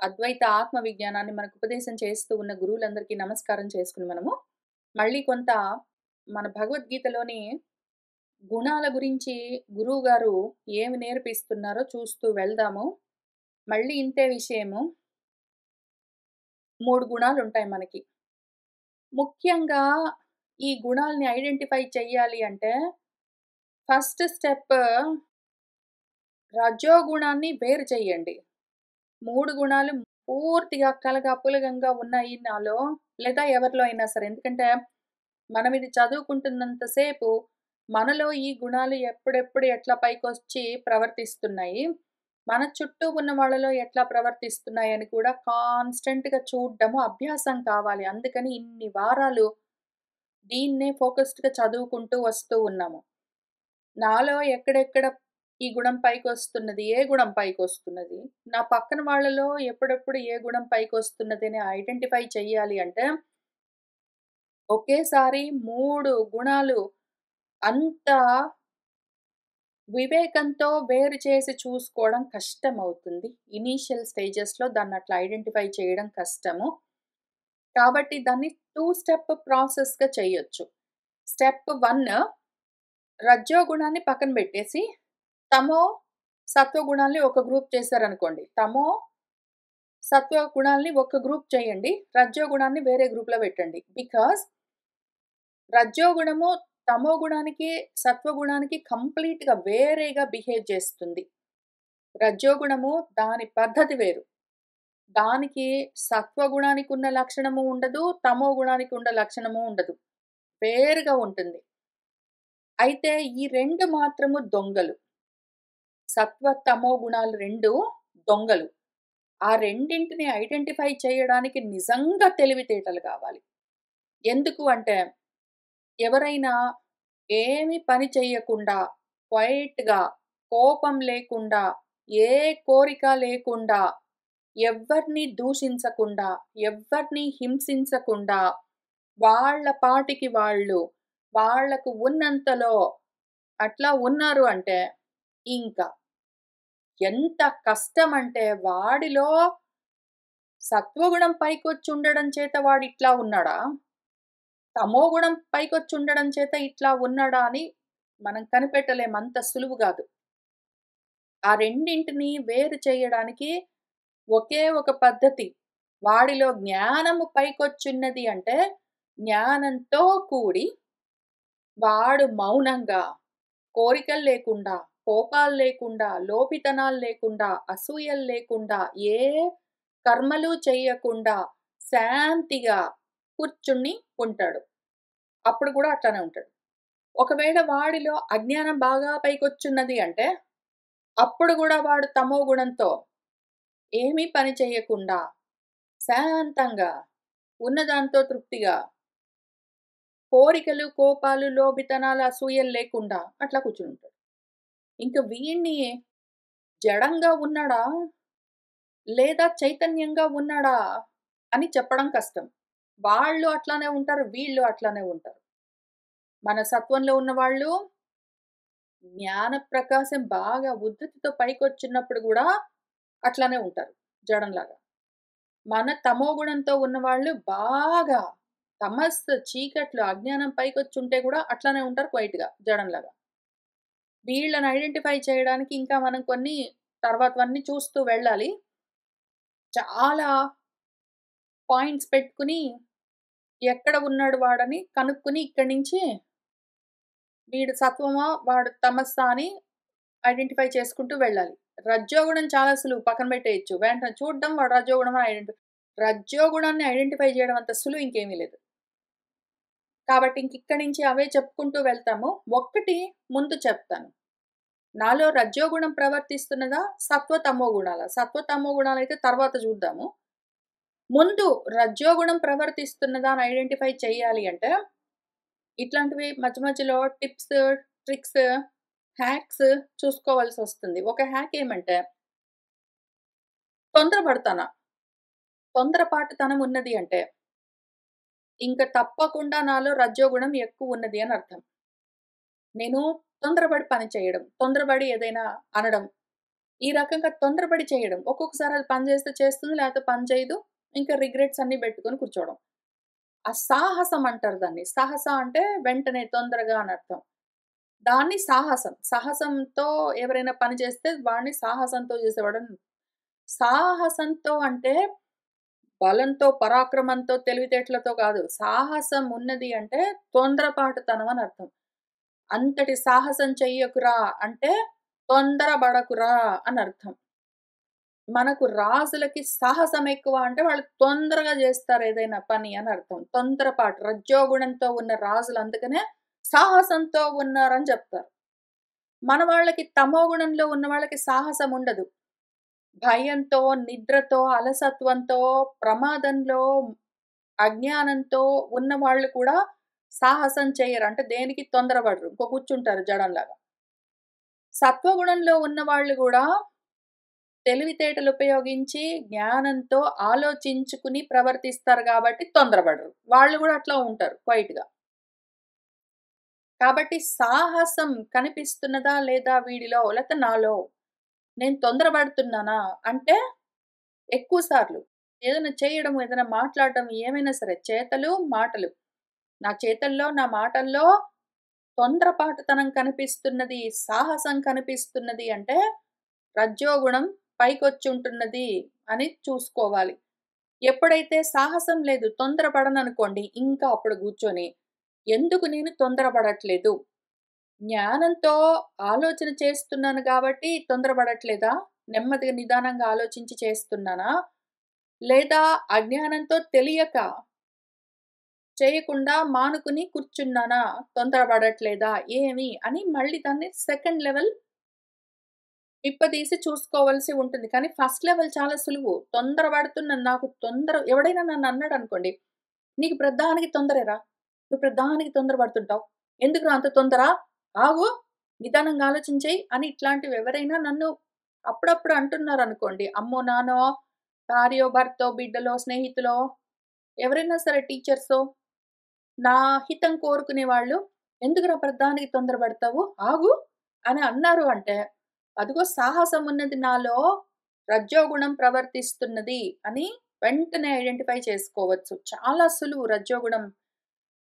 అద్వైత ఆత్మ విజ్ఞానాన్ని మనకు ఉపదేశం చేస్తూ ఉన్న గురువులందరికీ నమస్కారం చేసుకుని మనము మళ్ళీ కొంత మన భగవద్గీతలోని గుణాల గురించి గురువుగారు ఏమి నేర్పిస్తున్నారో చూస్తూ వెళ్దాము. మళ్ళీ ఇంతే విషయము. 3 గుణాలుంటాయి మనకి. ముఖ్యంగా ఈ గుణాల్ని ఐడెంటిఫై చెయ్యాలి అంటే ఫస్ట్ స్టెప్ రజోగుణాన్ని వేరు చెయ్యండి. 3 గుణాలు పూర్తిగా కలగాపులగంగా ఉన్నాయి నాలో, లేదా ఎవరిలో అయినా సరే. ఎందుకంటే, మనం ఇది చదువుకుంటున్నంత సేపు మనలో ఈ గుణాలు ఎప్పుడెప్పుడు ఎట్లా పైకొచ్చి ప్రవర్తిస్తున్నాయి, మన చుట్టూ ఉన్న వాళ్ళలో ఎట్లా ప్రవర్తిస్తున్నాయని కూడా కాన్స్టెంట్‌గా చూడ్డము అభ్యాసం కావాలి. అందుకని ఇన్ని వారాలు దీన్నే ఫోకస్డ్‌గా చదువుకుంటూ వస్తూ ఉన్నాము. నాలో ఎక్కడెక్కడ ఈ గుణం పైకొస్తున్నది, ఏ గుణం పైకొస్తున్నది, నా పక్కన వాళ్ళలో ఎప్పుడెప్పుడు ఏ గుణం పైకొస్తున్నది అని ఐడెంటిఫై చెయ్యాలి అంటే, ఒకేసారి 3 గుణాలు అంత వివేకంతో వేరు చేసి చూసుకోవడం కష్టమవుతుంది. ఇనీషియల్ స్టేజెస్‌లో దాన్నట్లా ఐడెంటిఫై చేయడం కష్టము. కాబట్టి దాన్ని 2 స్టెప్ ప్రాసెస్‌గా చేయొచ్చు. స్టెప్ 1 రజోగుణాన్ని పక్కన బెట్టేసి, తమో, సత్వగుణాల్ని ఒక గ్రూప్ చేశారనుకోండి. తమో, సత్వ గుణాల్ని ఒక గ్రూప్ చేయండి. రజోగుణాన్ని వేరే గ్రూప్‌లో పెట్టండి. బికాజ్ రజోగుణము తమో గుణానికి, సత్వగుణానికి కంప్లీట్‌గా వేరేగా బిహేవ్ చేస్తుంది. రజోగుణము దాని పద్ధతి వేరు. దానికి సత్వగుణానికి ఉన్న లక్షణము ఉండదు. తమో గుణానికి ఉన్న లక్షణము ఉండదు. వేరుగా ఉంటుంది. అయితే ఈ 2 మాత్రము దొంగలు. సత్వ, తమో గుణాలు 2 దొంగలు. ఆ రెండింటిని ఐడెంటిఫై చేయడానికి నిజంగా తెలివితేటలు కావాలి. ఎందుకు అంటే, ఎవరైనా ఏమి పని చెయ్యకుండా, క్వైట్‌గా, కోపం లేకుండా, ఏ కోరిక లేకుండా, ఎవ్వరిని దూషించకుండా, ఎవ్వరిని హింసించకుండా, వాళ్ళ పాటికి వాళ్ళు, వాళ్ళకు ఉన్నంతలో అట్లా ఉన్నారు అంటే, ఇంకా ఎంత కష్టమంటే వాడిలో సత్వగుణం పైకొచ్చుండడం చేత వాడిట్లా ఉన్నాడా? తమోగుణం పైకొచ్చుండడం చేత ఇట్లా ఉన్నాడా అని మనం కనిపెట్టలేం. అంత సులువు గాదు. ఆ రెండింటిని వేరు చేయడానికి ఒకే ఒక పద్ధతి. వాడిలో జ్ఞానము పైకొచ్చున్నది అంటే, జ్ఞానంతో కూడి వాడు మౌనంగా, కోరికలు లేకుండా, కోపాలు లేకుండా, లోపితనాలు లేకుండా, అసూయలు లేకుండా, ఏ కర్మలు చెయ్యకుండా శాంతిగా కూర్చుని ఉంటాడు. అప్పుడు గూడా అట్లనే ఉంటాడు. ఒకవేళ వాడిలో అజ్ఞానం బాగా పైకొచ్చున్నది అంటే, అప్పుడు గూడా వాడు తమో గుణంతో ఏమీ పని చెయ్యకుండా, శాంతంగా, ఉన్నదాంతో తృప్తిగా, కోరికలు, కోపాలు, లోభితనాలు, అసూయలు లేకుండా అట్లా కూర్చునుంటాడు. ఇంక వీడిని జడంగా ఉన్నాడా? లేదా చైతన్యంగా ఉన్నాడా? అని చెప్పడం కష్టం. వాళ్ళు అట్లానే ఉంటారు. వీళ్ళు అట్లానే ఉంటారు. మన సత్వంలో ఉన్నవాళ్ళు జ్ఞాన ప్రకాశం బాగా ఉద్ధృతితో పైకొచ్చినప్పుడు గూడా అట్లానే ఉంటారు. జడంలాగా. మన తమో గుణంతో ఉన్నవాళ్ళు బాగా చీకట్లు, అజ్ఞానం పైకొచ్చుంటే గూడా అట్లానే ఉంటారు క్వైట్‌గా జడంలాగా. వీళ్ళని ఐడెంటిఫై చేయడానికి ఇంకా మనం కొన్ని తర్వాతవన్నీ చూస్తూ వెళ్ళాలి. చాలా పాయింట్స్ పెట్టుకొని, ఎక్కడ ఉన్నాడు వాడని కనుక్కొని ఇక్కడి నుంచి వీడు సత్వమా, వాడు తమస్సా అని ఐడెంటిఫై చేసుకుంటూ వెళ్ళాలి. రజోగుణం చాలా సులువు పక్కన పెట్టేయొచ్చు. వెంటనే చూడడం వాడు రజోగుణం అని రజోగుణాన్ని ఐడెంటిఫై చేయడం అంత సులువు ఇంకేమీ లేదు. కాబట్టి ఇంకిక్కడి నుంచి అవే చెప్పుకుంటూ వెళ్తాము. ఒక్కటి ముందు చెప్తాను. నాలో రజోగుణం ప్రవర్తిస్తున్నదా? సత్వ, తమో గుణాలా? సత్వ, తమో గుణాలైతే తర్వాత చూద్దాము. ముందు రజోగుణం ప్రవర్తిస్తున్నదా అని ఐడెంటిఫై చేయాలి అంటే, ఇట్లాంటివి మధ్య మధ్యలో టిప్స్, ట్రిక్స్, హ్యాక్స్ చూసుకోవాల్సొస్తుంది. ఒక హ్యాక్ ఏమంటే, తొందరపడతానా? తొందరపాటుతనం ఉన్నది అంటే, ఇంక తప్పకుండా నాలో రజోగుణం ఎక్కువున్నది అని అర్థం. నేను తొందరపడి పని చేయడం, తొందరపడి ఏదైనా అనడం, ఈ రకంగా తొందరపడి చేయడం. ఒక్కొక్కసారి అది పని చేస్తే చేస్తుంది, లేకపోతే పని చేయదు. ఇంకా రిగ్రెట్స్ అన్నీ పెట్టుకొని కూర్చోవడం. ఆ సాహసం అంటారు దాన్ని. సాహస అంటే వెంటనే, తొందరగా అని అర్థం. దాన్ని సాహసం. సాహసంతో ఎవరైనా పని చేస్తే వాడిని సాహసంతో చేసేవాడని. సాహసంతో అంటే బలంతో, పరాక్రమంతో, తెలివితేటలతో కాదు. సాహసం ఉన్నది అంటే తొందరపాటుతనం అని అర్థం. అంతటి సాహసం చెయ్యకురా అంటే తొందరబడకురా అని అర్థం. మనకు రాజులకి సాహసం ఎక్కువ అంటే వాళ్ళు తొందరగా జేస్తారు ఏదైనా పని అని అర్థం. తొందరపాటు, రజ్జోగుణంతో ఉన్న రాజులు అందుకనే సాహసంతో ఉన్నారని జెప్తారు. మన వాళ్ళకి తమోగుణంలో ఉన్న వాళ్ళకి సాహసం ఉండదు. భయంతో, నిద్రతో, అలసత్వంతో, ప్రమాదంలో, అజ్ఞానంతో ఉన్నవాళ్ళు కూడా సాహసం చెయ్యరు. అంటే దేనికి తొందరపడరు. కూర్చుంటారు జడంలాగా. సత్వగుణంలో ఉన్నవాళ్ళు గూడా తెలివితేటలుపయోగించి, జ్ఞానంతో ఆలోచించుకుని ప్రవర్తిస్తారు గాబట్టి తొందరపడరు. వాళ్ళు గూడా అట్లా ఉంటారు క్వైట్‌గా. కాబట్టి సాహసం కనిపిస్తున్నదా లేదా వీడిలో లేతే నాలో? నేను తొందరపడుతున్నానా? అంటే ఎక్కువ సార్లు ఏదైనా చేయడం, ఏదైనా మాట్లాడడం ఏమైనా సరే చేతలు, మాటలు. నా చేతల్లో, నా మాటల్లో తొందరపాటుతనం కనిపిస్తున్నది, సాహసం కనిపిస్తున్నది అంటే రజ్జోగుణం పైకొచ్చుంటున్నది అని చూసుకోవాలి. ఎప్పుడైతే సాహసం లేదు, తొందరపడననుకోండి, ఇంకా అప్పుడు గూర్చొని, ఎందుకు నేను తొందరపడట్లేదు? జ్ఞానంతో ఆలోచన చేస్తున్నాను గాబట్టి తొందరపడట్లేదా? నెమ్మదిగా, నిదానంగా ఆలోచించి చేస్తున్నానా? లేదా అజ్ఞానంతో తెలియక చేయకుండా మానుకుని కూర్చున్నానా? తొందరపడట్లేదా? ఏమి? అని మళ్ళీ దాన్ని సెకండ్ లెవెల్ విప్పదీసి చూసుకోవాల్సి ఉంటుంది. కానీ ఫస్ట్ లెవెల్ చాలా సులువు. తొందర పడుతున్నాను. నాకు తొందర ఎవడైనా నన్నన్నాడనుకోండి, "నీకు ప్రతిదానికి తొందరేరా? నువ్వు ప్రతిదానికి తొందర పడుతుంటావు. ఎందుకురా అంత తొందర? ఆగు. నిదానంగా ఆలోచన చెయి" అని ఇట్లాంటివి ఎవరైనా నన్ను అప్పుడప్పుడు అంటున్నారనుకోండి, అమ్మో, నాన్నో, భార్యో, భర్తో, బిడ్డలో, స్నేహితులో, ఎవరైనా సరే టీచర్సో, నా హితం కోరుకునే వాళ్ళు, "ఎందుకురా ప్రతిదానికి తొందర పడతావు? ఆగు" అని అన్నారు అంటే అదిగో సాహసం ఉన్నది నాలో, రజ్జోగుణం ప్రవర్తిస్తున్నది అని వెంటనే ఐడెంటిఫై చేసుకోవచ్చు. చాలా సులువు రజ్జోగుణం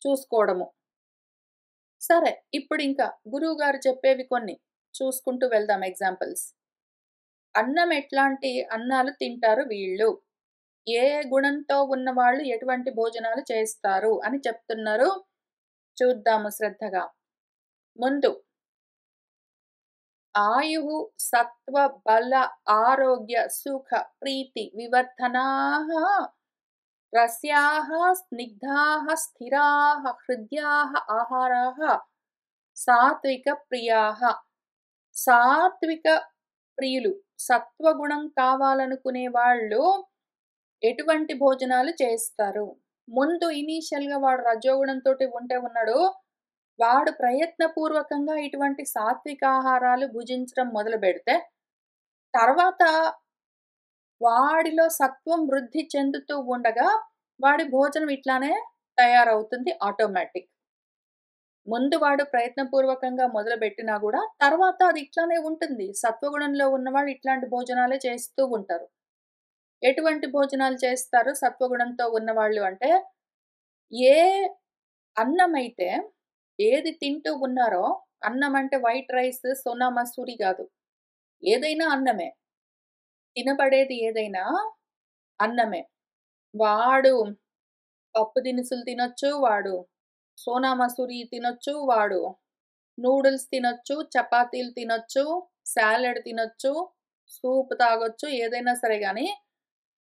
చూసుకోవడము. సరే, ఇప్పుడింక గురువుగారు చెప్పేవి కొన్ని చూసుకుంటూ వెళ్దాం ఎగ్జాంపుల్స్. అన్నం ఎట్లాంటి అన్నాలు తింటారు వీళ్ళు? ఏ గుణంతో ఉన్నవాళ్ళు ఎటువంటి భోజనాలు చేస్తారు అని చెప్తున్నారు. చూద్దాము శ్రద్ధగా. ముందు ఆయుః, సత్వ, బల, ఆరోగ్య, సుఖ, ప్రీతి వివర్ధనాః రస్యాః, స్నిగ్ధాః, స్థిరాః, హృద్యాః ఆహారాః సాత్విక ప్రియాః. సాత్విక ప్రియులు, సత్వగుణం కావాలనుకునే వాళ్ళు ఎటువంటి భోజనాలు చేస్తారు? ముందు ఇనీషియల్‌గా వాడు రజోగుణంతోటి ఉంటే ఉన్నాడు. వాడు ప్రయత్నపూర్వకంగా ఇటువంటి సాత్వికాహారాలు భుజించడం మొదలుబెడితే, తర్వాత వాడిలో సత్వం వృద్ధి చెందుతూ ఉండగా, వాడి భోజనం ఇట్లానే తయారవుతుంది ఆటోమేటిక్. ముందు వాడు ప్రయత్నపూర్వకంగా మొదలుబెట్టినా గూడా, తర్వాత అది ఇట్లానే ఉంటుంది. సత్వగుణంలో ఉన్నవాళ్ళు ఇట్లాంటి భోజనాలే చేస్తూ ఉంటారు. ఎటువంటి భోజనాలు చేస్తారు సత్వగుణంతో ఉన్నవాళ్ళు అంటే, ఏ అన్నమైతే ఏది తింటూ ఉన్నారో, అన్నం అంటే వైట్ రైస్, సోనా మసూరి గాదు. ఏదైనా అన్నమే. తినబడేది ఏదైనా అన్నమే. వాడు పప్పు దినుసులు తినొచ్చు, వాడు సోనా మసూరి తినొచ్చు, వాడు నూడిల్స్ తినొచ్చు, చపాతీలు తినొచ్చు, సాలడ్ తినొచ్చు, సూప్ తాగొచ్చు, ఏదైనా సరే గానీ,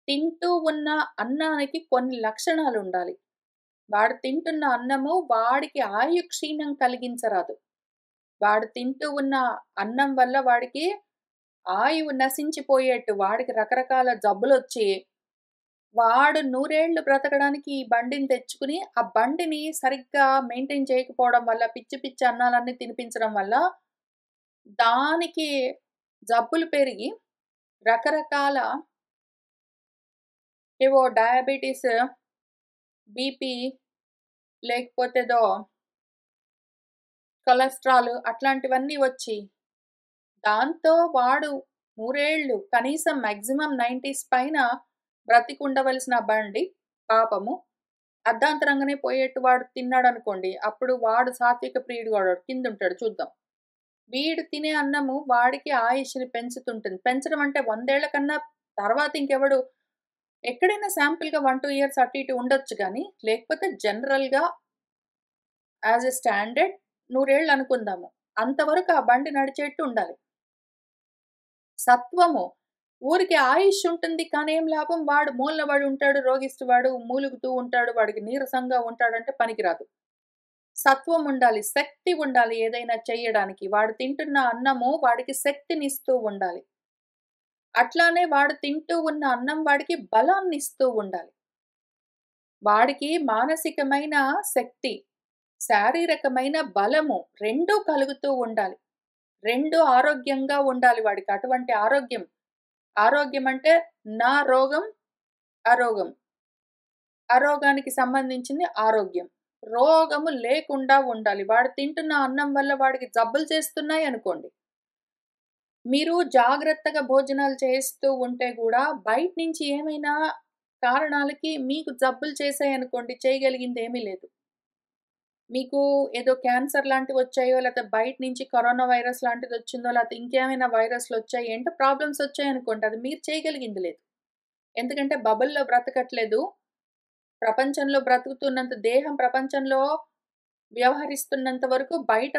తింటూ ఉన్న అన్నానికి కొన్ని లక్షణాలుండాలి. వాడు తింటున్న అన్నము వాడికి ఆయుక్షీణం కలిగించరాదు. వాడు తింటూ ఉన్న అన్నం వల్ల వాడికి ఆయువు నశించిపోయేట్టు, వాడికి రకరకాల జబ్బులొచ్చి, వాడు నూరేళ్లు బ్రతకడానికి ఈ బండిని తెచ్చుకుని, ఆ బండిని సరిగ్గా మెయింటైన్ చేయకపోవడం వల్ల, పిచ్చి పిచ్చి అన్నాలన్నీ తినిపించడం వల్ల, దానికి జబ్బులు పెరిగి, రకరకాల ఏవో డయాబెటిస్, బీపీ, లేకపోతేదో కొలెస్ట్రాల్ అట్లాంటివన్నీ వచ్చి, దాంతో వాడు 100 కనీసం మాక్సిమం 90స్ పైన బ్రతికుండవలసిన ఆ బండి పాపము అర్ధాంతరంగానే పోయేట్టు వాడు తిన్నాడనుకోండి, అప్పుడు వాడు సాత్విక ప్రియుడు వాడు కిందుంటాడు చూద్దాం. వీడు తినే అన్నము వాడికి ఆయుష్‌ని పెంచుతుంటుంది. పెంచడం అంటే 100 ఏళ్ల కన్నా తర్వాత ఇంకెవడు ఎక్కడైనా శాంపుల్‌గా 1, 2 ఇయర్స్ అటు ఇటు ఉండొచ్చు గానీ, లేకపోతే జనరల్‌గా యాస్ ఎ స్టాండర్డ్ 100 ఏళ్ళు అనుకుందాము. అంతవరకు ఆ బండి నడిచేట్టు ఉండాలి. సత్వము ఊరికే ఆయుష్ ఉంటుంది కానీ ఏం లాభం? వాడు మూలన పడి ఉంటాడు, రోగిష్టి వాడు మూలుగుతూ ఉంటాడు, వాడికి నీరసంగా ఉంటాడంటే పనికిరాదు. సత్వం ఉండాలి, శక్తి ఉండాలి ఏదైనా చెయ్యడానికి. వాడు తింటున్న అన్నము వాడికి శక్తినిస్తూ ఉండాలి. అట్లానే వాడు తింటూ ఉన్న అన్నం వాడికి బలాన్నిస్తూ ఉండాలి. వాడికి మానసికమైన శక్తి, శారీరకమైన బలము 2 కలుగుతూ ఉండాలి. 2 ఆరోగ్యంగా ఉండాలి వాడికి. అటువంటి ఆరోగ్యం. ఆరోగ్యం అంటే నా రోగం, అరోగం. అరోగానికి సంబంధించింది ఆరోగ్యం. రోగము లేకుండా ఉండాలి. వాడు తింటున్న అన్నం వల్ల వాడికి జబ్బులు చేస్తున్నాయనుకోండి. మీరు జాగ్రత్తగా భోజనాలు చేస్తూ ఉంటే గూడా బయట నుంచి ఏమైనా కారణాలకి మీకు జబ్బులు చేశాయనుకోండి, చేయగలిగిందేమీ లేదు. మీకు ఏదో క్యాన్సర్ లాంటివొచ్చాయో, లేతే బయట నుంచి కరోనా వైరస్ లాంటిదొచ్చిందో, లేతే ఇంకేమైనా వైరస్‌లొచ్చాయి అంటే ప్రాబ్లమ్స్ వచ్చాయనుకోండి. అది మీరు చేయగలిగింది లేదు. ఎందుకంటే బబుల్‌లో బ్రతకట్లేదు. ప్రపంచంలో బ్రతుకుతున్నంత దేహం ప్రపంచంలో వ్యవహరిస్తున్నంత వరకు బయట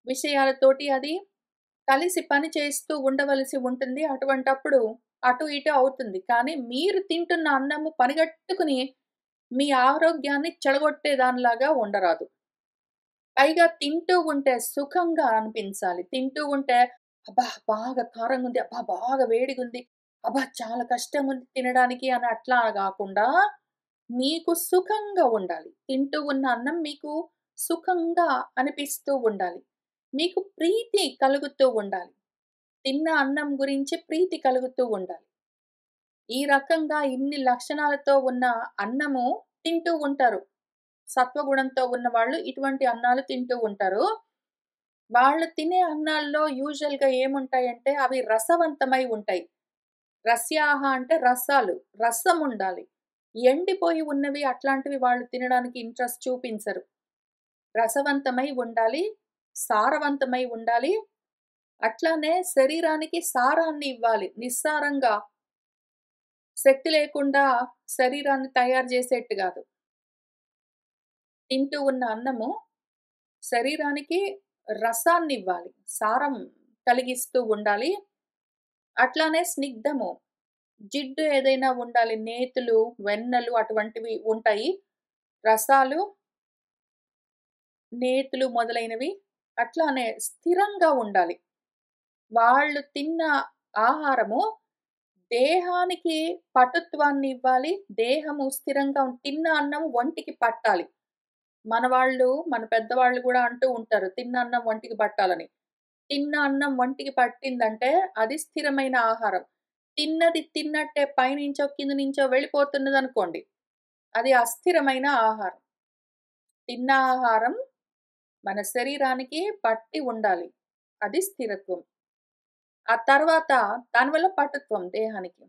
విషయాలతోటి అది కలిసి పని చేస్తూ ఉండవలసి ఉంటుంది. అటువంటప్పుడు అటు ఇటు అవుతుంది. కానీ మీరు తింటున్న అన్నము పనిగట్టుకుని మీ ఆరోగ్యాన్ని చెడగొట్టే దానిలాగా ఉండరాదు. పైగా తింటూ ఉంటే సుఖంగా అనిపించాలి. తింటూ ఉంటే అబ్బా! బాగా కారంగుంది. అబ్బా! బాగా వేడిగుంది. అబ్బా! చాలా కష్టంగుంది తినడానికి అని అట్లా గాకుండా మీకు సుఖంగా ఉండాలి. తింటూ ఉన్న అన్నం మీకు సుఖంగా అనిపిస్తూ ఉండాలి. మీకు ప్రీతి కలుగుతూ ఉండాలి. తిన్న అన్నం గురించి ప్రీతి కలుగుతూ ఉండాలి. ఈ రకంగా ఇన్ని లక్షణాలతో ఉన్న అన్నము తింటూ ఉంటారు. సత్వగుణంతో ఉన్నవాళ్ళు ఇటువంటి అన్నాలు తింటూ ఉంటారు. వాళ్ళు తినే అన్నాల్లో యూజువల్‌గా ఏముంటాయంటే అవి రసవంతమై ఉంటాయి. రస్యాహ అంటే రసాలు. రసం ఉండాలి. ఎండిపోయి ఉన్నవి అట్లాంటివి వాళ్ళు తినడానికి ఇంట్రెస్ట్ చూపించరు. రసవంతమై ఉండాలి. సారవంతమై ఉండాలి. అట్లానే శరీరానికి సారాన్ని ఇవ్వాలి. నిస్సారంగా శక్తి లేకుండా శరీరాన్ని తయారు చేసేట్టు గాదు. తింటూ ఉన్న అన్నము శరీరానికి రసాన్నివ్వాలి. సారం కలిగిస్తూ ఉండాలి. అట్లానే స్నిగ్ధము. జిడ్డు ఏదైనా ఉండాలి. నేతులు, వెన్నలు అటువంటివి ఉంటాయి. రసాలు, నేతులు మొదలైనవి. అట్లానే స్థిరంగా ఉండాలి. వాళ్ళు తిన్న ఆహారము దేహానికి పటుత్వాన్నివ్వాలి. దేహము స్థిరంగా తిన్న అన్నం ఒంటికి పట్టాలి. మన పెద్దవాళ్ళు గూడా అంటూ ఉంటారు. తిన్న అన్నం ఒంటికి పట్టాలని. తిన్న అన్నం ఒంటికి పట్టిందంటే అది స్థిరమైన ఆహారం. తిన్నది తిన్నట్టే పైనుంచో, కింద నుంచో వెళ్ళిపోతున్నదనుకోండి. అది అస్థిరమైన ఆహారం. తిన్న ఆహారం మన శరీరానికి పట్టి ఉండాలి. అది స్థిరత్వం. ఆ తర్వాత దానివల్ల పటుత్వం దేహానికి.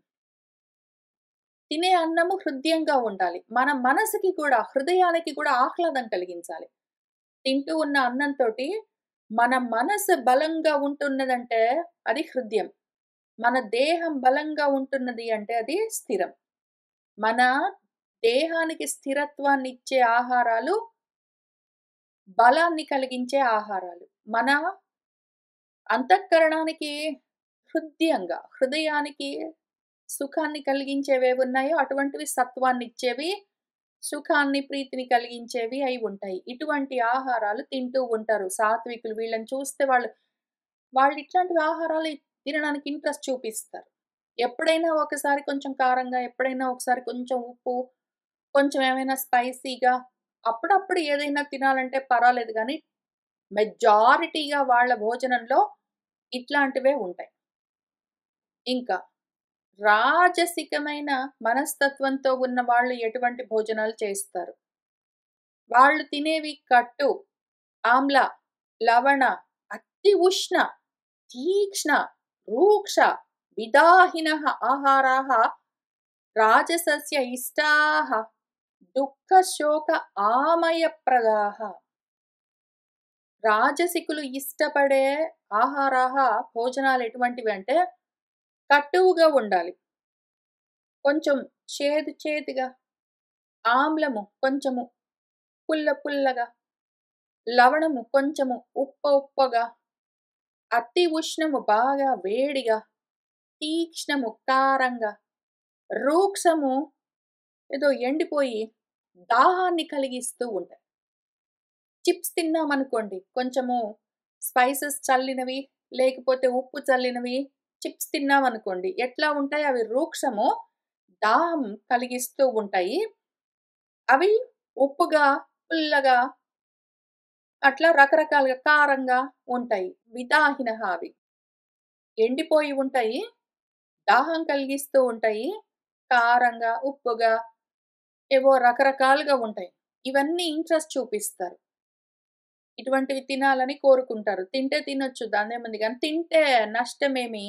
తినే అన్నము హృద్యంగా ఉండాలి. మన మనసుకి కూడా, హృదయానికి కూడా ఆహ్లాదం కలిగించాలి. తింటూ ఉన్న అన్నంతోటి మన మనసు బలంగా ఉంటున్నదంటే అది హృద్యం. మన దేహం బలంగా ఉంటున్నది అంటే అది స్థిరం. మన దేహానికి స్థిరత్వాన్నిచ్చే ఆహారాలు, బలాన్ని కలిగించే ఆహారాలు. మన అంతఃకరణానికి హృద్యంగా, హృదయానికి సుఖాన్ని కలిగించేవేవున్నాయో అటువంటివి సత్వాన్నిచ్చేవి, సుఖాన్ని, ప్రీతిని కలిగించేవి అయి ఉంటాయి. ఇటువంటి ఆహారాలు తింటూ ఉంటారు సాత్వికులు. వీళ్ళని చూస్తే వాళ్ళు ఇట్లాంటివి ఆహారాలు తినడానికి ఇంట్రెస్ట్ చూపిస్తారు. ఎప్పుడైనా ఒకసారి కొంచెం కారంగా, ఎప్పుడైనా ఒకసారి కొంచెం ఉప్పు, కొంచెం ఏమైనా స్పైసీగా అప్పుడప్పుడు ఏదైనా తినాలంటే పర్వాలేదు గానీ, మెజారిటీగా వాళ్ళ భోజనంలో ఇట్లాంటివే ఉంటాయి. ఇంకా రాజసికమైన మనస్తత్వంతో ఉన్న వాళ్ళు ఎటువంటి భోజనాలు చేస్తారు? వాళ్ళు తినేవి కట్టు, ఆమ్ల, లవణ, అతి ఉష్ణ, తీక్ష్ణ, రూక్ష విదాహినః ఆహారాः రాజసస్య ఇష్టాః దుఃఖ శోక ఆమయప్రదాః. రాజసికులు ఇష్టపడే ఆహారాः భోజనాలు ఎటువంటివి అంటే కటువుగా ఉండాలి. కొంచెం చేదు చేదుగా, ఆమ్లము కొంచెము, పుల్ల పుల్లగా, లవణము కొంచెము ఉప్ప ఉప్పగా, అతి ఉష్ణము బాగా వేడిగా, తీక్ష్ణము కారంగా, రూక్షము ఏదో ఎండిపోయి దాహాన్ని కలిగిస్తూ ఉంటాయి. చిప్స్ తిన్నామనుకోండి, కొంచెము స్పైసెస్ చల్లినవి, లేకపోతే ఉప్పు చల్లినవి చిప్స్ తిన్నామనుకోండి, ఎట్లా ఉంటాయి అవి రూక్షము, దాహం కలిగిస్తూ ఉంటాయి. అవి ఉప్పుగా, పుల్లగా అట్లా రకరకాలుగా కారంగా ఉంటాయి. విదాహినః అవి. ఎండిపోయి ఉంటాయి. దాహం కలిగిస్తూ ఉంటాయి. కారంగా, ఉప్పుగా ఏవో రకరకాలుగా ఉంటాయి. ఇవన్నీ ఇంట్రెస్ట్ చూపిస్తారు. ఇటువంటివి తినాలని కోరుకుంటారు. తింటే తినొచ్చు దాన్నేముంది గానీ, తింటే నష్టమేమి?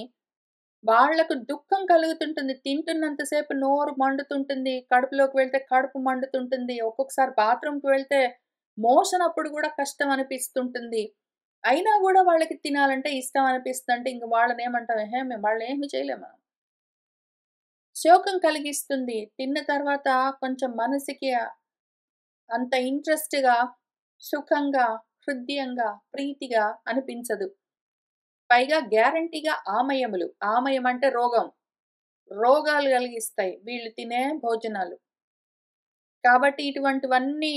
వాళ్ళకు దుఃఖం కలుగుతుంటుంది. తింటున్నంత సేపు నోరు మండుతుంటుంది. కడుపులోకి వెళ్తే కడుపు మండుతుంటుంది. ఒక్కొక్కసారి బాత్రూమ్‌కి వెళ్తే మోషన్ అప్పుడు గూడా కష్టం అనిపిస్తుంటుంది. అయినా గూడా వాళ్ళకి తినాలంటే ఇష్టం అనిపిస్తుందంటే ఇంక వాళ్ళనేమంటాం? ఎహే! మేము వాళ్ళనేమి చేయలేం మనం. శోకం కలిగిస్తుంది. తిన్న తర్వాత కొంచెం మనసుకి అంత ఇంట్రెస్ట్‌గా, సుఖంగా, హృద్యంగా, ప్రీతిగా అనిపించదు. పైగా గ్యారంటీగా ఆమయములు. ఆమయం అంటే రోగం. రోగాలు కలిగిస్తాయి వీళ్ళు తినే భోజనాలు. కాబట్టి ఇటువంటివన్నీ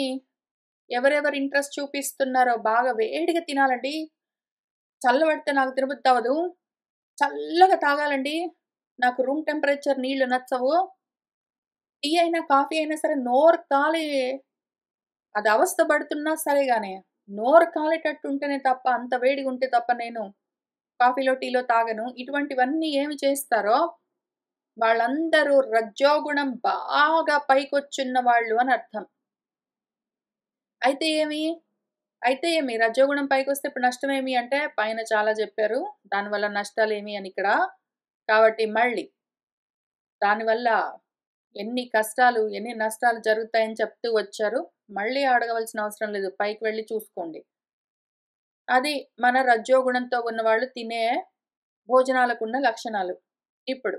ఎవరెవరు ఇంట్రెస్ట్ చూపిస్తున్నారో బాగా వేడిగా తినాలండి. చల్లబడితే నాకు తినబుద్దవ్వదు. చల్లగా తాగాలండి. నాకు రూమ్ టెంపరేచర్ నీళ్లు నచ్చవు. టీ అయినా, కాఫీ అయినా సరే నోరు కాలి అది అవస్థ పడుతున్నా సరే గాని, నోరు కాలేటట్టు ఉంటేనే తప్ప, అంత వేడిగుంటే తప్ప నేను కాఫీలో, టీలో తాగను. ఇటువంటివన్నీ ఏమి చేస్తారో వాళ్ళందరూ రజోగుణం బాగా పైకొచ్చున్న వాళ్ళు అని అర్థం. అయితే ఏమి? అయితే ఏమి? రజోగుణం పైకొస్తే ఇప్పుడు నష్టమేమి అంటే పైన చాలా జెప్పారు. దానివల్ల నష్టాలేమి అని ఇక్కడ. కాబట్టి మళ్ళీ దానివల్ల ఎన్ని కష్టాలు, ఎన్ని నష్టాలు జరుగుతాయని చెప్తూ వచ్చారు. మళ్ళీ అడగవలసిన అవసరం లేదు. పైకి వెళ్లి చూసుకోండి. అది మన రజోగుణంతో ఉన్నవాళ్ళు తినే భోజనాలకున్న లక్షణాలు. ఇప్పుడు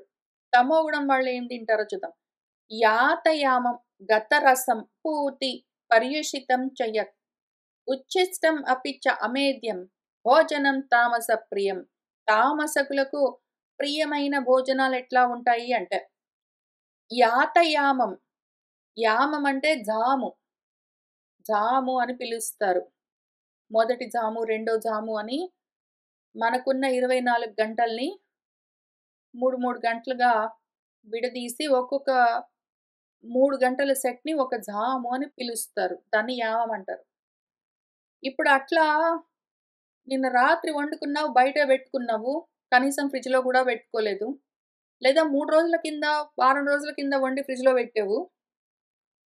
తమోగుణం వాళ్ళు ఏం తింటారో చూద్దాం. యాతయామం గతరసం పూతి పర్యుషితం చ యత్ ఉచ్ఛిష్టం అపి చ అమేద్యం భోజనం తామస ప్రియం. తామసకులకు ప్రియమైన భోజనాలు ఎట్లా ఉంటాయి అంటే యాతయామం. యామం అంటే జాము. జాము అని పిలుస్తారు. మొదటి జాము, రెండో జాము అని మనకున్న 24 గంటల్ని 3 గంటలుగా విడదీసి ఒక్కొక్క 3 గంటల సెట్‌ని ఒక జాము అని పిలుస్తారు. దాన్ని యామం అంటారు. ఇప్పుడు అట్లా నిన్న రాత్రి వండుకున్నావు, బయటే పెట్టుకున్నావు. కనీసం ఫ్రిడ్జ్‌లో గూడా పెట్టుకోలేదు. లేదా 3 రోజుల కింద, వారం రోజుల కింద వండి ఫ్రిడ్జ్‌లో పెట్టావు.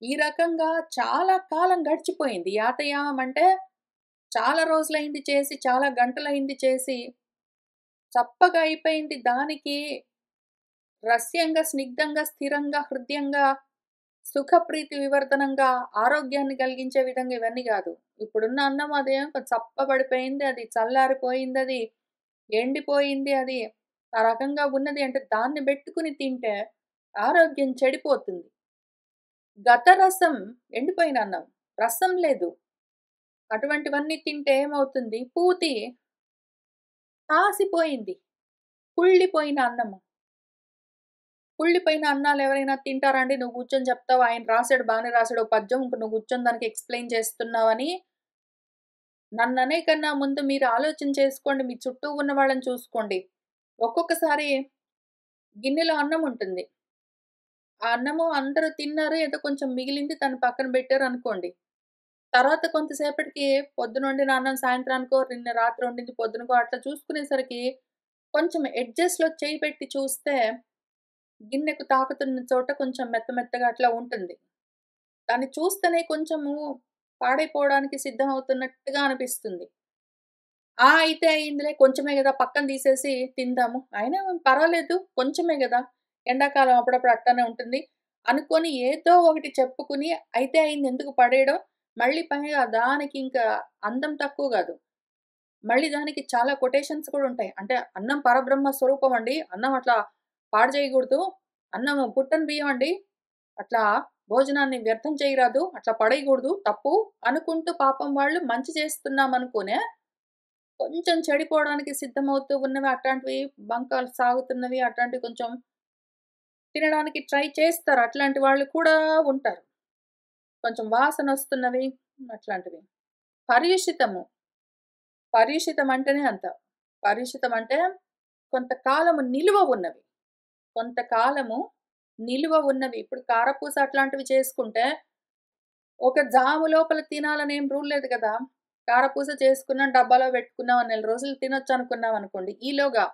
ఈ రకంగా చాలా కాలం గడిచిపోయింది. యాతయామం అంటే చాలా రోజులైంది చేసి, చాలా గంటలయింది చేసి, చప్పగా అయిపోయింది. దానికి రస్యంగా, స్నిగ్ధంగా, స్థిరంగా, హృద్యంగా, సుఖప్రీతి వివర్ధనంగా, ఆరోగ్యాన్ని కలిగించే విధంగా ఇవన్నీ గాదు. ఇప్పుడున్న అన్నం అదేం చప్పబడిపోయింది. అది చల్లారిపోయిందది. ఎండిపోయింది అది. ఆ రకంగా ఉన్నది అంటే దాన్ని బెట్టుకుని తింటే ఆరోగ్యం చెడిపోతుంది. గతరసం ఎండిపోయిన అన్నం. రసం లేదు. అటువంటివన్నీ తింటే ఏమవుతుంది? పూతి పాసిపోయింది. కుళ్ళిపోయిన అన్నము. కుళ్ళిపోయిన అన్నాలెవరైనా తింటారా అండి? నువ్వు కూర్చొని చెప్తావు, ఆయన రాసాడు బానే రాసాడు ఓ పద్యం. ఇంక నువ్వు కూర్చొని దానికి ఎక్స్‌ప్లెయిన్ చేస్తున్నావని నన్ననే కన్నా ముందు మీరు ఆలోచన చేసుకోండి. మీ చుట్టూ ఉన్న వాళ్ళని చూసుకోండి. ఒక్కొక్కసారి గిన్నెలో అన్నం ఉంటుంది. ఆ అన్నము అందరూ తిన్నారు. ఏదో కొంచెం మిగిలింది దాన్ని పక్కన పెట్టారనుకోండి. తర్వాత కొంతసేపటికి పొద్దునొండిన అన్నం సాయంత్రానికో, నిన్న రాత్రి వండింది పొద్దునకో అట్లా చూసుకునేసరికి కొంచెం ఎడ్జెస్‌లో చేయి పెట్టి చూస్తే గిన్నెకు తాకుతున్న చోట కొంచెం మెత్త మెత్తగా అట్లా ఉంటుంది. దాన్ని చూస్తేనే కొంచెము పాడైపోవడానికి సిద్ధమవుతున్నట్టుగా అనిపిస్తుంది. అయితే అయిందిలే కొంచెమే గదా! పక్కన తీసేసి తిందాము. అయినా పర్వాలేదు కొంచెమే గదా! ఎండాకాలం అప్పుడప్పుడు అట్లనే ఉంటుంది. అనుకోని ఏదో ఒకటి చెప్పుకుని అయితే అయింది ఎందుకు పడేయడం. మళ్ళీ పైగా దానికింకా అందం తక్కువ గాదు. మళ్ళీ దానికి చాలా కొటేషన్స్ కూడా ఉంటాయి. అంటే అన్నం పరబ్రహ్మ స్వరూపం అండి. అన్నం అట్లా పాడు చేయకూడదు. అన్నం పుట్టని బియ్యం అండి. అట్లా భోజనాన్ని వ్యర్థం చేయరాదు. అట్లా పడేయకూడదు. తప్పు అనుకుంటూ పాపం వాళ్ళు మంచి చేస్తున్నామనుకునే కొంచెం చెడిపోవడానికి సిద్ధమవుతూ ఉన్నవి అట్లాంటివి బంకాలు సాగుతున్నవి అట్లాంటివి కొంచెం తినడానికి ట్రై చేస్తారు. అట్లాంటి వాళ్ళు కూడా ఉంటారు. కొంచెం వాసనొస్తున్నవి అట్లాంటివి. పర్యుషితము. పర్యుషితం అంటేనే అంత. పర్యుషితం అంటే కొంతకాలము నిలువ ఉన్నవి. కొంతకాలము నిలువ ఉన్నవి. ఇప్పుడు కారపూస అట్లాంటివి చేసుకుంటే, ఒక జాము లోపల తినాలని ఏం రూల్ లేదు కదా! కారపూస చేసుకున్నాం, డబ్బాలో పెట్టుకున్నాం, ఓ నెల రోజులు తినొచ్చనుకున్నామనుకోండి. ఈలోగా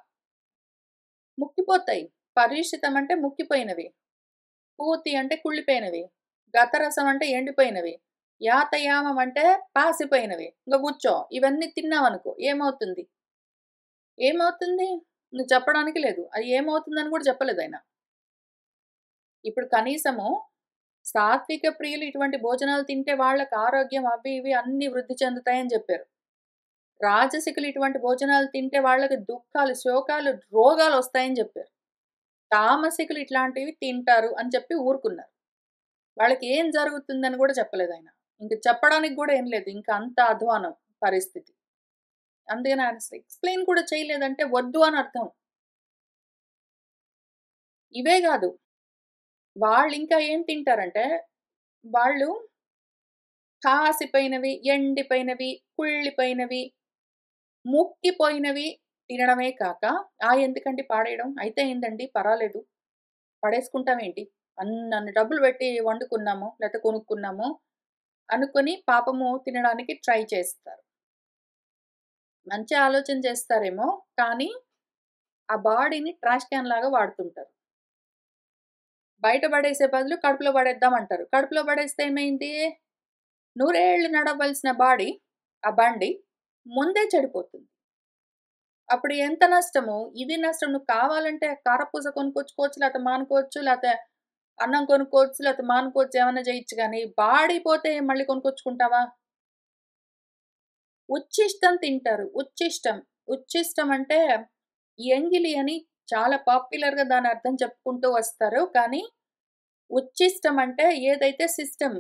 ముక్కిపోతాయి. పర్యుషితం అంటే ముక్కిపోయినవి. పూతి అంటే కుళ్ళిపోయినవి. గతరసం అంటే ఎండిపోయినవి. యాతయామం అంటే పాసిపోయినవి. ఇంగ కూర్చో. ఇవన్నీ తిన్నావనుకో ఏమవుతుంది? ఏమవుతుంది? నువ్వు చెప్పడానికి లేదు. అది ఏమవుతుందని కూడా చెప్పలేదాయన. ఇప్పుడు కనీసము సాత్విక ప్రియులు ఇటువంటి భోజనాలు తింటే వాళ్ళకి ఆరోగ్యం అవి ఇవి అన్నీ వృద్ధి చెందుతాయని జెప్పారు. రాజసికులు ఇటువంటి భోజనాలు తింటే వాళ్ళకి దుఃఖాలు, శోకాలు, రోగాలొస్తాయని జెప్పారు. తామసికులు ఇట్లాంటివి తింటారు అని చెప్పి ఊరుకున్నారు. వాళ్ళకి ఏం జరుగుతుందని గూడా చెప్పలేదాయన. ఇంక చెప్పడానికి గూడా ఏం లేదు. ఇంక అంత అధ్వానం పరిస్థితి. అందుకని ఆయన ఎక్స్‌ప్లెయిన్ కూడా చేయలేదంటే వద్దు అని అర్థం. ఇవే గాదు. వాళ్ళింకా ఏం తింటారంటే, వాళ్ళు కాసిపోయినవి, ఎండిపోయినవి, కుళ్ళిపోయినవి, ముక్కిపోయినవి తినడమే కాక, ఎందుకండి పాడేయడం? అయితే అయిందండి పర్వాలేదు. పడేసుకుంటామేంటి? అన్నన్ని డబ్బులు పెట్టి వండుకున్నాము, లేతే కొనుక్కున్నాము అనుకోని పాపము తినడానికి ట్రై చేస్తారు. మంచి ఆలోచన చేస్తారేమో, కానీ ఆ బాడీని ట్రాష్ క్యాన్ లాగా వాడుతుంటారు. బయట పడేసే బదులు కడుపులో పడేద్దాం అంటారు. కడుపులో పడేస్తే ఏమైంది? నూరేళ్లు నడవలసిన ఆ బండి ముందే చెడిపోతుంది. అప్పుడు ఎంత నష్టము? ఇది నష్టం. నువ్వు కావాలంటే కారపూస కొనుక్కొచ్చుకోవచ్చు, లేతే మానుకోవచ్చు, లేతే అన్నం కొనుక్కోవచ్చు, లేతే మానుకోవచ్చు ఏమన్నా జేయొచ్చు గానీ, బాడీ పోతే మళ్ళీ కొనుక్కొచ్చుకుంటావా? ఉచ్ఛిష్టం తింటారు. ఉచ్ఛిష్టం. ఉచ్ఛిష్టం అంటే ఎంగిలి అని చాలా పాపులర్‌గా దాని అర్థం చెప్పుకుంటూ వస్తారు. కానీ ఉచ్ఛిష్టం అంటే ఏదైతే సిస్టమ్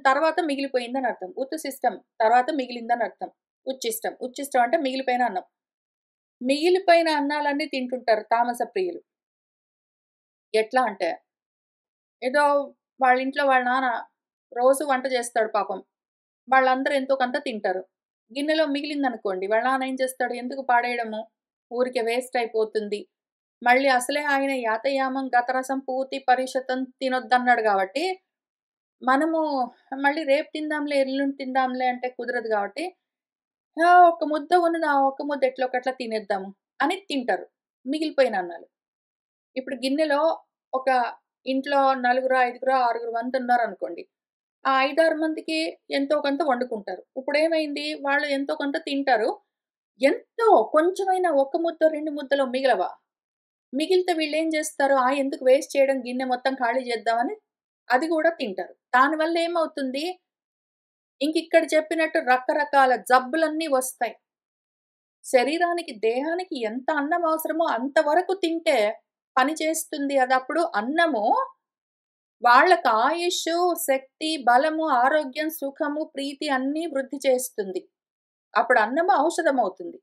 తర్వాత మిగిలిపోయిందని అర్థం. ఉత్తు సిస్టమ్ తర్వాత మిగిలిందని అర్థం. ఉచ్ఛిష్టం. ఉచ్ఛిష్టం అంటే మిగిలిపోయిన అన్నం. మిగిలిపోయిన అన్నాలన్నీ తింటుంటారు తామస ప్రియులు. ఎట్లా అంటే, ఏదో వాళ్ళ నాన్న రోజు వంట చేస్తాడు పాపం. వాళ్ళందరూ ఎంతో కొంత తింటారు. గిన్నెలో మిగిలిందనుకోండి, వాళ్ళ నాన్న ఏం చేస్తాడు? ఎందుకు పాడేయడము? ఊరికే వేస్ట్ అయిపోతుంది. మళ్ళీ అసలే ఆయన యాతయామం, గతరసం, పూతి, పరిషతం తినొద్దన్నాడు గాబట్టి, మనము మళ్ళీ రేపు తిందాంలే, ఎల్లుండి తిందాంలే అంటే కుదరదు గాబట్టి, ఒక్క ముద్ద ఉన్నది, ఆ ఒక్క ముద్ద ఎట్లో ఒకట్లా తినేద్దాము అని తింటారు. మిగిలిపోయిన అన్నాలు. ఇప్పుడు గిన్నెలో ఒక ఇంట్లో నలుగురో, ఐదుగురో, ఆరుగురు మందున్నారనుకోండి. ఆ 5, 6 మందికి ఎంతో కొంత వండుకుంటారు. ఇప్పుడేమైంది? వాళ్ళు ఎంతో కొంత తింటారు. ఎంతో కొంచెమైనా ఒక ముద్దో, 2 ముద్దలో మిగలవా? మిగిలితే వీళ్ళేం జేస్తారు? ఎందుకు వేస్ట్ చేయడం గిన్నె మొత్తం ఖాళీ చేద్దామని అది గూడా తింటారు. దానివల్ల ఏమవుతుంది? ఇంకిక్కడ చెప్పినట్టు రకరకాల జబ్బులన్నీ వస్తాయి. శరీరానికి, దేహానికి ఎంత అన్నం అవసరమో అంతవరకు తింటే పని చేస్తుంది. అదప్పుడు అన్నము వాళ్ళకి ఆయుష్షు, శక్తి, బలము, ఆరోగ్యం, సుఖము, ప్రీతి అన్నీ వృద్ధి చేస్తుంది. అప్పుడు అన్నము ఔషధమవుతుంది.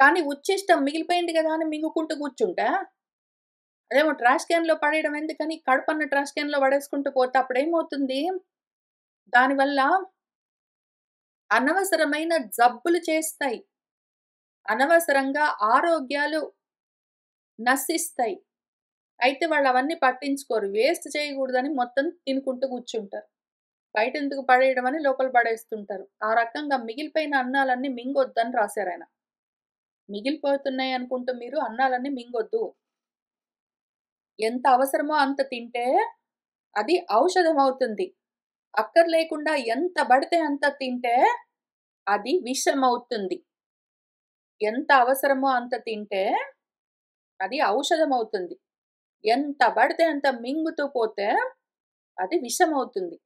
కానీ ఉచ్ఛిష్టం మిగిలిపోయింది గదా! అని మింగుకుంటూ కూర్చుంటే, అదేమో ట్రాష్ క్యాన్‌లో పడేయడం ఎందుకని కడుపన్న ట్రాష్ క్యాన్‌లో పడేసుకుంటూ పోతే అప్పుడేమవుతుంది? దానివల్ల అనవసరమైన జబ్బులు చేస్తాయి. అనవసరంగా ఆరోగ్యాలు నశిస్తాయి. అయితే వాళ్ళవన్నీ పట్టించుకోరు. వేస్ట్ చేయగూడదని మొత్తం తినుకుంటూ కూర్చుంటారు. బయటెందుకు పడేయడం అని లోపల పడేస్తుంటారు. ఆ రకంగా మిగిలిపోయిన అన్నాలన్నీ మింగొద్దని రాశారాయన. మిగిలిపోతున్నాయి అనుకుంటూ మీరు అన్నాలన్నీ మింగొద్దు. ఎంత అవసరమో అంత తింటే అది ఔషధమవుతుంది. అక్కర్లేకుండా ఎంత బడితే అంత తింటే అది విషమవుతుంది. ఎంత అవసరమో అంత తింటే అది ఔషధమవుతుంది. ఎంత పడితే అంత మింగుతూ పోతే అది విషమవుతుంది.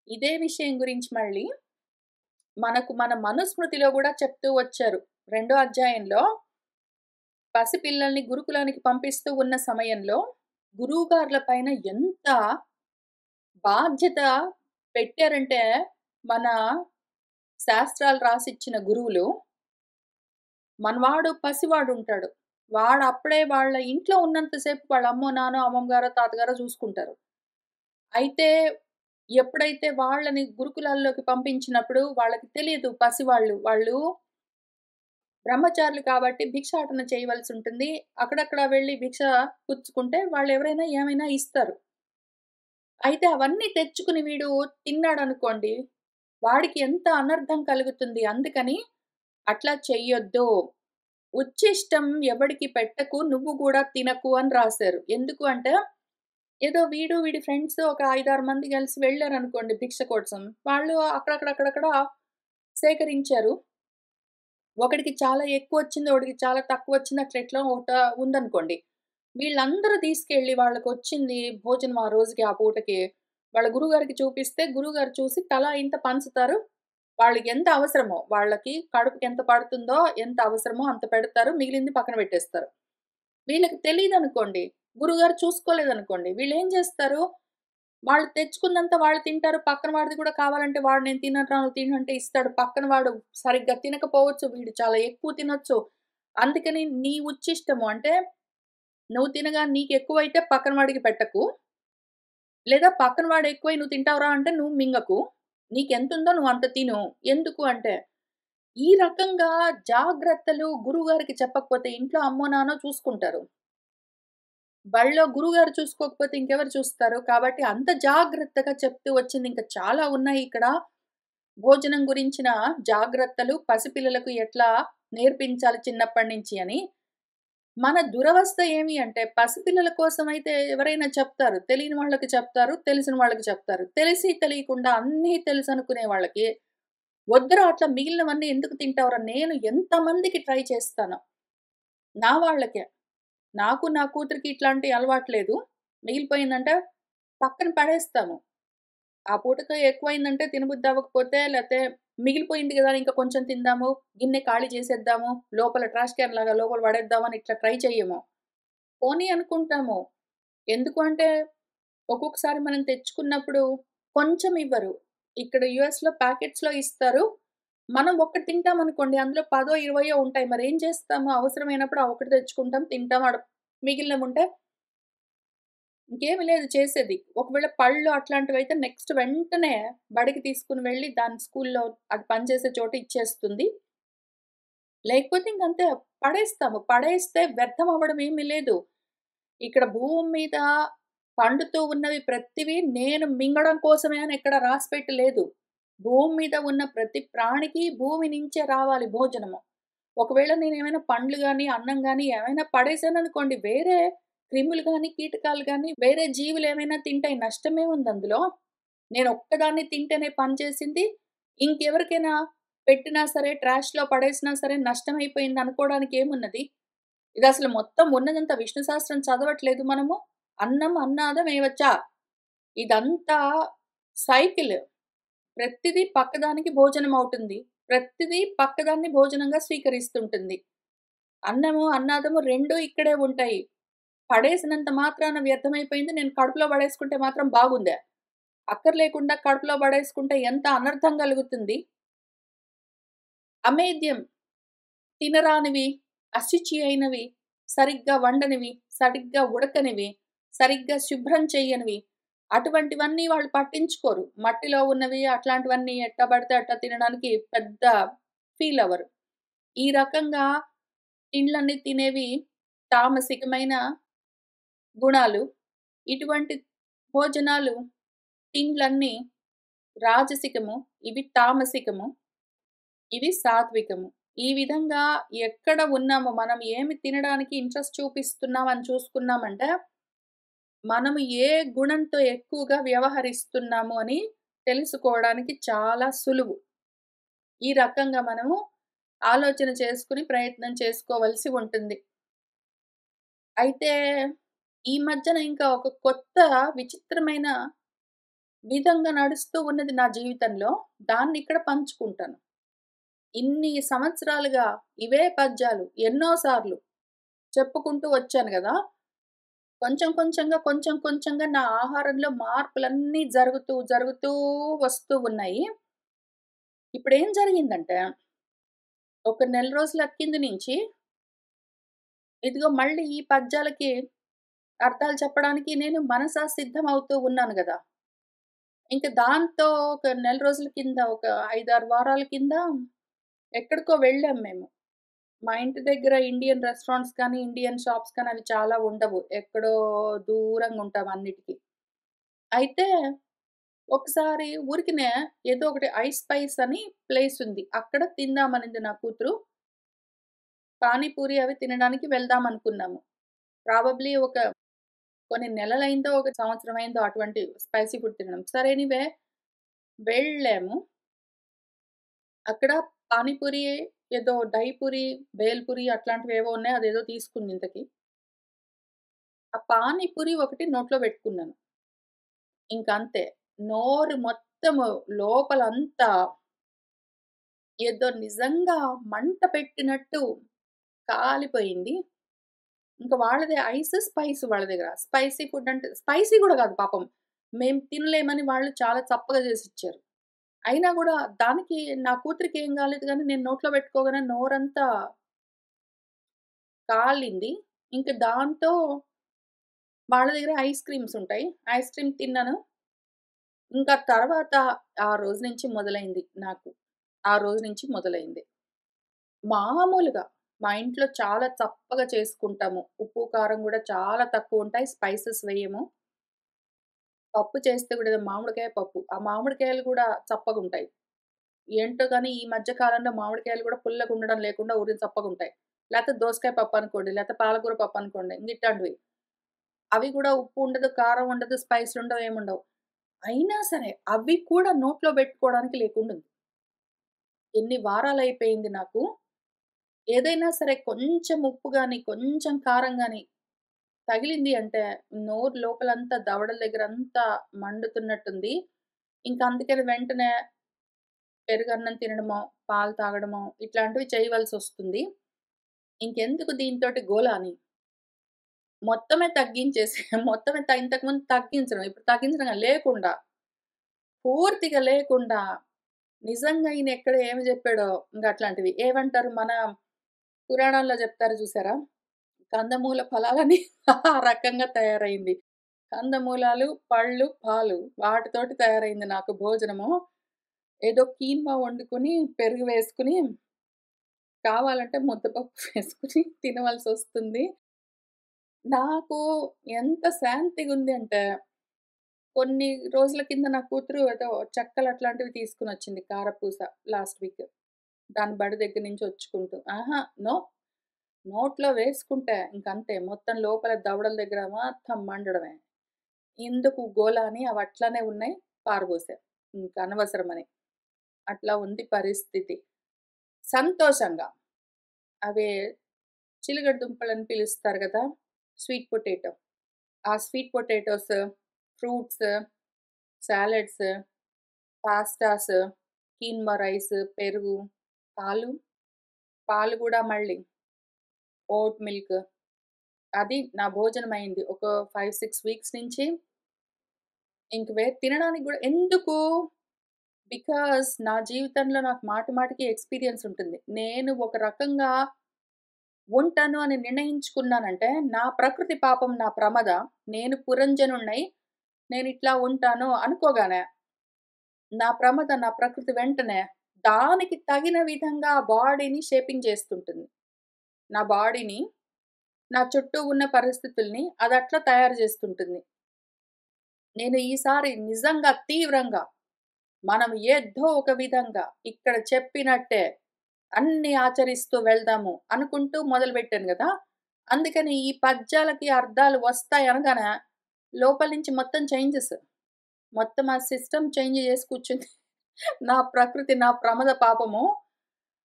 ఇదే విషయం గురించి మళ్ళీ మనకు మన మనుస్మృతిలో గూడా చెప్తూ వచ్చారు. రెండో అధ్యాయంలో పసిపిల్లల్ని గురుకులానికి పంపిస్తూ ఉన్న సమయంలో గురువుగార్ల పైన ఎంత బాధ్యత పెట్టారంటే, మన శాస్త్రాలు రాసిచ్చిన గురువులు, మనవాడు పసివాడుంటాడు. వాడప్పుడే వాళ్ళ ఇంట్లో ఉన్నంత సేపు వాళ్ళ అమ్మో, నాన్నో, అమ్మమ్మగారో, తాతగారో చూసుకుంటారు. అయితే ఎప్పుడైతే వాళ్ళని గురుకులాల్లోకి పంపించినప్పుడు వాళ్ళకి తెలీదు పసివాళ్ళు. వాళ్ళు బ్రహ్మచారులు కాబట్టి భిక్షాటన చేయవలసుంటుంది. అక్కడక్కడ వెళ్లి భిక్ష పుచ్చుకుంటే వాళ్ళెవరైనా ఏమైనా ఇస్తారు. అయితే అవన్నీ తెచ్చుకుని వీడు తిన్నాడనుకోండి, వాడికి ఎంత అనర్థం కలుగుతుంది. అందుకని అట్లా చెయ్యొద్దు. ఉచ్ఛిష్టం ఎవడికి పెట్టకు, నువ్వు గూడా తినకు అని రాశారు. ఎందుకు అంటే, ఏదో వీడు, వీడి ఫ్రెండ్స్ ఒక 5, 6 మంది కలిసి వెళ్లారనుకోండి భిక్ష కోసం. వాళ్ళు అక్కడక్కడ సేకరించారు. ఒకడికి చాలా ఎక్కువొచ్చింది, ఒకడికి చాలా తక్కువొచ్చింది అట్లా ఎట్లా ఒకట ఉందనుకోండి. వీళ్ళందరూ తీసుకెళ్ళి వాళ్ళకొచ్చింది భోజనం ఆ రోజుకి, ఆ పూటకి వాళ్ళ గురువుగారికి చూపిస్తే, గురువుగారు చూసి తలా ఇంత పంచుతారు. వాళ్ళకి ఎంత అవసరమో, వాళ్ళకి కడుపుకి ఎంత పడుతుందో, ఎంత అవసరమో అంత పెడతారు. మిగిలింది పక్కన పెట్టేస్తారు. వీళ్ళకి తెలీదనుకోండి, గురువుగారు చూసుకోలేదనుకోండి, వీళ్ళేం చేస్తారు, వాళ్ళు తెచ్చుకున్నంత వాళ్ళు తింటారు. పక్కన వాడిది కూడా కావాలంటే వాడు నేను తిననురా నువ్వు తిను అంటే ఇస్తాడు. పక్కన వాడు సరిగ్గా తినకపోవచ్చు. వీడు చాలా ఎక్కువ తినొచ్చు. అందుకని నీ ఉచ్చిష్టము అంటే నువ్వు తినగా నీకెక్కువైతే పక్కన వాడికి పెట్టకు. లేదా పక్కన వాడు ఎక్కువై నువ్వు తింటావురా అంటే నువ్వు మింగకు. నీకెంతుందో నువ్వు అంత తిను. ఎందుకు అంటే, ఈ రకంగా జాగ్రత్తలు గురువుగారికి చెప్పకపోతే ఇంట్లో అమ్మో, నాన్నో చూసుకుంటారు. బడిలో గురువుగారు చూసుకోకపోతే ఇంకెవరు చూస్తారు? కాబట్టి అంత జాగ్రత్తగా చెప్తూ వచ్చింది. ఇంకా చాలా ఉన్నాయి ఇక్కడ. భోజనం గురించిన జాగ్రత్తలు పసిపిల్లలకు ఎట్లా నేర్పించాలి చిన్నప్పటి నుంచి అని. మన దురవస్థ ఏమి అంటే పసిపిల్లల కోసమైతే ఎవరైనా చెప్తారు. తెలియని వాళ్ళకి చెప్తారు. తెలిసిన వాళ్ళకి చెప్తారు. తెలిసి తెలియకుండా అన్నీ తెలుసనుకునే వాళ్ళకి వద్దురా అట్లా మిగిలినవన్నీ ఎందుకు తింటావురా? నేను ఎంతమందికి ట్రై చేస్తానో. నా వాళ్ళకే. నాకు నా కూతురికి ఇట్లాంటి అలవాటు లేదు. మిగిలిపోయిందంటే పక్కన పడేస్తాము. ఆ పూటకి ఎక్కువైందంటే తినబుద్ధి అవ్వకపోతే లేతే మిగిలిపోయింది గదా! ఇంకా కొంచెం తిందాము, గిన్నె ఖాళీ చేసేద్దాము, లోపల ట్రాష్ క్యాన్ లాగా లోపల పడేద్దామని ఇట్లా ట్రై చెయ్యము. పోనీ అనుకుంటాము. ఎందుకు అంటే ఒక్కొక్కసారి మనం తెచ్చుకున్నప్పుడు కొంచెం ఇవ్వరు. ఇక్కడ యూఎస్‌లో ప్యాకెట్స్‌లో ఇస్తారు. మనం ఒక్కటి తింటామనుకోండి అందులో 10, 20 ఉంటాయి. మరేం చేస్తాము? అవసరమైనప్పుడు ఆ ఒక్కటి తెచ్చుకుంటాం, తింటాం. ఆడ మిగిలినవుంటే ఇంకేమి లేదు చేసేది. ఒకవేళ పళ్ళు అట్లాంటివైతే నెక్స్ట్ వెంటనే బడికి తీసుకొని వెళ్ళి దాని స్కూల్లో అది పనిచేసే చోట ఇచ్చేస్తుంది. లేకపోతే ఇంకంతే పడేస్తాము. పడేస్తే వ్యర్థం అవ్వడం ఏమీ లేదు. ఇక్కడ భూమి మీద పండుతూ ఉన్నవి ప్రతివి నేను మింగడం కోసమే అని ఎక్కడ రాసిపెట్టి లేదు. భూమి మీద ఉన్న ప్రతి ప్రాణికి భూమి నుంచే రావాలి భోజనము. ఒకవేళ నేనేమైనా పండ్లు గాని, అన్నం గాని ఏమైనా పడేసాననుకోండి వేరే క్రిములు గాని, కీటకాలు గాని, వేరే జీవులేమైనా తింటాయి. నష్టమేముందందులో? నేనొక్కదాన్ని తింటేనే పనిచేసింది. ఇంకెవరికైనా పెట్టినా సరే, ట్రాష్‌లో పడేసినా సరే నష్టమైపోయిందనుకోవడానికి ఏమున్నది? ఇదసలు మొత్తం ఉన్నదంతా విష్ణు సహస్రం చదవట్లేదు మనము. అన్నం అన్నాదం ఏవచ్చా. ఇదంతా సైకిల్. ప్రతిదీ పక్కదానికి భోజనమవుతుంది. ప్రతిదీ పక్కదాన్ని భోజనంగా స్వీకరిస్తుంటుంది. అన్నము, అన్నాదము 2 ఇక్కడే ఉంటాయి. పడేసినంత మాత్రాన వ్యర్థమైపోయింది. నేను కడుపులో పడేసుకుంటే మాత్రం బాగుందా? అక్కర్లేకుండా కడుపులో పడేసుకుంటే ఎంత అనర్థం కలుగుతుంది. అమేద్యం తినరానివి, అశుచి అయినవి, సరిగ్గా వండనివి, సరిగ్గా ఉడకనివి, సరిగ్గా శుభ్రం చెయ్యనివి, అటువంటివన్నీ వాళ్ళు పట్టించుకోరు. మట్టిలో ఉన్నవి అట్లాంటివన్నీ ఎట్టా పడితే అట్టా తినడానికి పెద్ద ఫీల్ అవ్వరు. ఈ రకంగా తిండ్లన్నీ తినేవి తామసికమైన గుణాలు. ఇటువంటి భోజనాలు, తిండ్లన్నీ రాజసికము, ఇవి తామసికము, ఇవి సాత్వికము. ఈ విధంగా ఎక్కడ ఉన్నామో మనం ఏమి తినడానికి ఇంట్రెస్ట్ చూపిస్తున్నాం అని చూసుకున్నామంటే, మనము ఏ గుణంతో ఎక్కువగా వ్యవహరిస్తున్నాము అని తెలుసుకోవడానికి చాలా సులువు. ఈ రకంగా మనము ఆలోచన చేసుకొని ప్రయత్నం చేసుకోవలసి ఉంటుంది. అయితే ఈ మధ్యన ఇంకా ఒక కొత్త విచిత్రమైన విధంగా నడుస్తూ ఉన్నది నా జీవితంలో. దాన్నిక్కడ పంచుకుంటాను. ఇన్ని సంవత్సరాలుగా ఇవే పద్యాలు ఎన్నో సార్లు చెప్పుకుంటూ వచ్చాను గదా! కొంచెం కొంచెంగా నా ఆహారంలో మార్పులన్నీ జరుగుతూ వస్తూ ఉన్నాయి. ఇప్పుడేం జరిగిందంటే, ఒక నెల రోజుల కింద నుంచి ఇదిగో మళ్ళీ ఈ పద్యాలకి అర్థాలు చెప్పడానికి నేను మనసా సిద్ధమవుతూ ఉన్నాను గదా! ఇంక దాంతో ఒక నెల రోజుల కింద, ఒక 5, 6 వారాల కింద ఎక్కడికో వెళ్ళాం మేము. మా ఇంటి దగ్గర ఇండియన్ రెస్టారెంట్స్ కానీ, ఇండియన్ షాప్స్ కానీ అవి చాలా ఉండవు. ఎక్కడో దూరంగా ఉంటాం అన్నిటికి. అయితే ఒకసారి ఊరికనే ఏదో ఒకటి ఐస్ స్పైస్ అని ప్లేస్ ఉంది. అక్కడ తిందామనింది నా కూతురు. పానీపూరి అవి తినడానికి వెళ్దాం అనుకున్నాము. ప్రాబబ్లీ ఒక కొన్ని నెలలైందో, ఒక సంవత్సరం అయిందో అటువంటి స్పైసీ ఫుడ్ తినడం. సరే ఎనీవే వెళ్ళాము. అక్కడ పానీపూరి ఏదో దహిపూరి, భేల్‌పూరి అట్లాంటివేవో ఉన్నాయి. అదేదో తీసుకుంది ఇంతకి. ఆ పానీపూరి ఒకటి నోట్లో పెట్టుకున్నాను. ఇంకంతే. నోరు మొత్తము లోపలంతా ఏదో నిజంగా మంట పెట్టినట్టు కాలిపోయింది. ఇంక వాళ్ళది ఐస్, స్పైస్ వాళ్ళ దగ్గర. స్పైసీ ఫుడ్ అంటే స్పైసీ గూడా గాదు పాపం. మేము తినలేమని వాళ్ళు చాలా చప్పగా జేసిచ్చారు. అయినా గూడా దానికి నా కూతురికేం గాలేదు గానీ, నేను నోట్లో పెట్టుకోగానే నోరంతా కాలింది. ఇంక దాంతో వాళ్ళ దగ్గర ఐస్ క్రీమ్స్ ఉంటాయి. ఐస్ క్రీమ్ తిన్నాను. ఇంకా తర్వాత ఆ రోజు నుంచి మొదలైంది నాకు. ఆ రోజు నుంచి మొదలైంది. మామూలుగా మా ఇంట్లో చాలా చప్పగా చేసుకుంటాము. ఉప్పు, కారం గూడా చాలా తక్కువుంటాయి. స్పైసెస్ వేయము. పప్పు చేస్తే గూడా ఏదో మామిడికాయ పప్పు. ఆ మామిడికాయలు గూడా చప్పగుంటాయి. ఏంటో గాని ఈ మధ్య కాలంలో మామిడికాయలు గూడా పుల్లగుండడం లేకుండా ఊరినే చప్పగుంటాయి. లేతే దోసకాయ పప్పనుకోండి, లేతే పాలకూర పప్పనుకోండి. ఇట్లాంటివి. అవి గూడా ఉప్పు ఉండదు, కారం ఉండదు, స్పైస్‌లుండవు, ఏముండవు. అయినా సరే అవి కూడా నోట్లో బెట్టుకోవడానికి లేకుండుంది. ఎన్ని వారాలయిపోయింది నాకు. ఏదైనా సరే కొంచెం ఉప్పు గాని, కొంచెం కారం గాని తగిలింది అంటే నోరు లోపలంతా దవడల దగ్గరంతా మండుతున్నట్టుంది. ఇంక అందుకని వెంటనే పెరుగన్నం తినడమో, పాలు తాగడమో ఇట్లాంటివి చేయవలసొస్తుంది. ఇంకెందుకు దీనితోటి గోల అని మొత్తమే తగ్గించేసి మొత్తమే ఇంతకుముందు తగ్గించడం. ఇప్పుడు తగ్గించడం కాదు, లేకుండా పూర్తిగా లేకుండా నిజంగా ఈయన ఎక్కడ ఏమి జెప్పాడో ఇంక అట్లాంటివి. ఏమంటారు మన పురాణాల్లో జెప్తారు జూసారా? కందమూల ఫలాలని ఆ రకంగా తయారైంది. కందమూలాలు, పళ్ళు, పాలు వాటితోటి తయారైంది నాకు భోజనము. ఏదో కీన్మా వండుకొని, పెరుగు వేసుకొని, కావాలంటే ముద్దపప్పు వేసుకొని తినవలసొస్తుంది. నాకు ఎంత శాంతిగుంది అంటే, కొన్ని రోజుల కింద నా కూతురు ఏదో చెక్కలు అట్లాంటివి తీసుకొనొచ్చింది కారపూస లాస్ట్ వీక్. దాని బడి దగ్గర నుంచి వచ్చుకుంటూ. అహా! నో. నోట్లో వేసుకుంటే ఇంకంతే మొత్తం లోపల దవడల దగ్గర మొత్తం మండడమే. ఎందుకు గోల అని అవి అట్లనే ఉన్నాయి. పారబోసా. ఇంక అనవసరమని. అట్లా ఉంది పరిస్థితి. సంతోషంగా అవే చిలకడ దుంపలని పిలుస్తారు గదా! Sweet potato. ఆ sweet potatoes, fruits, salads, pastas, కీన్మా రైస్, పెరుగు, పాలు, పాలు గూడా మళ్ళీ ఓట్ మిల్క్ అది నా భోజనమయింది. ఒక 5, 6 వీక్స్ నుంచి ఇంక తినడానికి గూడా ఎందుకు? బికాజ్ నా జీవితంలో నాకు మాటి మాటికి ఎక్స్‌పీరియన్స్ ఉంటుంది. నేను ఒక రకంగా ఉంటాను అని నిర్ణయించుకున్నానంటే, నా ప్రకృతి పాపం నా ప్రమద. నేను పురంజనుడినై నేనిట్లా ఉంటాను అనుకోగానే, నా ప్రమద, నా ప్రకృతి వెంటనే దానికి తగిన విధంగా బాడీని షేపింగ్ చేస్తుంటుంది. నా బాడీని, నా చుట్టూ ఉన్న పరిస్థితుల్ని అదట్లా తయారు చేస్తుంటుంది. నేను ఈసారి నిజంగా తీవ్రంగా మనం ఏదో ఒక విధంగా ఇక్కడ చెప్పినట్టే అన్నీ ఆచరిస్తూ వెళ్దాము అనుకుంటూ మొదలుపెట్టాను గదా! అందుకని ఈ పద్యాలకి అర్థాలు వస్తాయి అనగానే లోపల నుంచి మొత్తం చేంజెస్. మొత్తం ఆ సిస్టమ్ చేంజ్ చేసి కూర్చుంది. నా ప్రకృతి, నా ప్రమద పాపము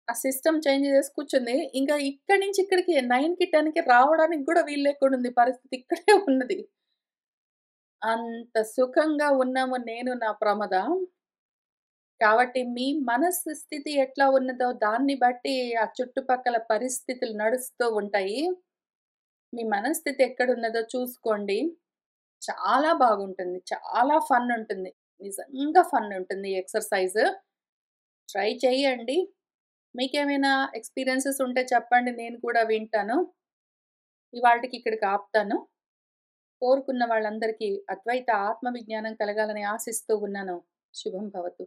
ఆ సిస్టమ్ చేంజ్ చేసి కూర్చుంది. ఇంకా ఇక్కడి నుంచి ఇక్కడికి 9కి, 10కి రావడానికి గూడా వీలు లేకుండుంది పరిస్థితి. ఇక్కడే ఉన్నది. అంత సుఖంగా ఉన్నాము నేను, నా ప్రమద. కాబట్టి మీ మనస్సు స్థితి ఎట్లా ఉన్నదో దాన్ని బట్టి ఆ చుట్టుపక్కల పరిస్థితులు నడుస్తూ ఉంటాయి. మీ మనస్థితి ఎక్కడున్నదో చూసుకోండి. చాలా బాగుంటుంది. చాలా ఫన్ ఉంటుంది. నిజంగా ఫన్ ఉంటుంది ఈ ఎక్సర్‌సైజ్. ట్రై చేయండి. మీకేమైనా ఎక్స్‌పీరియన్సెస్ ఉంటే చెప్పండి. నేను కూడా వింటాను. ఇవాల్టికి ఇక్కడికి ఆపుతాను. కోరుకున్న వాళ్ళందరికీ అద్వైత ఆత్మ విజ్ఞానం కలగాలని ఆశిస్తూ ఉన్నాను. శుభం భవతు.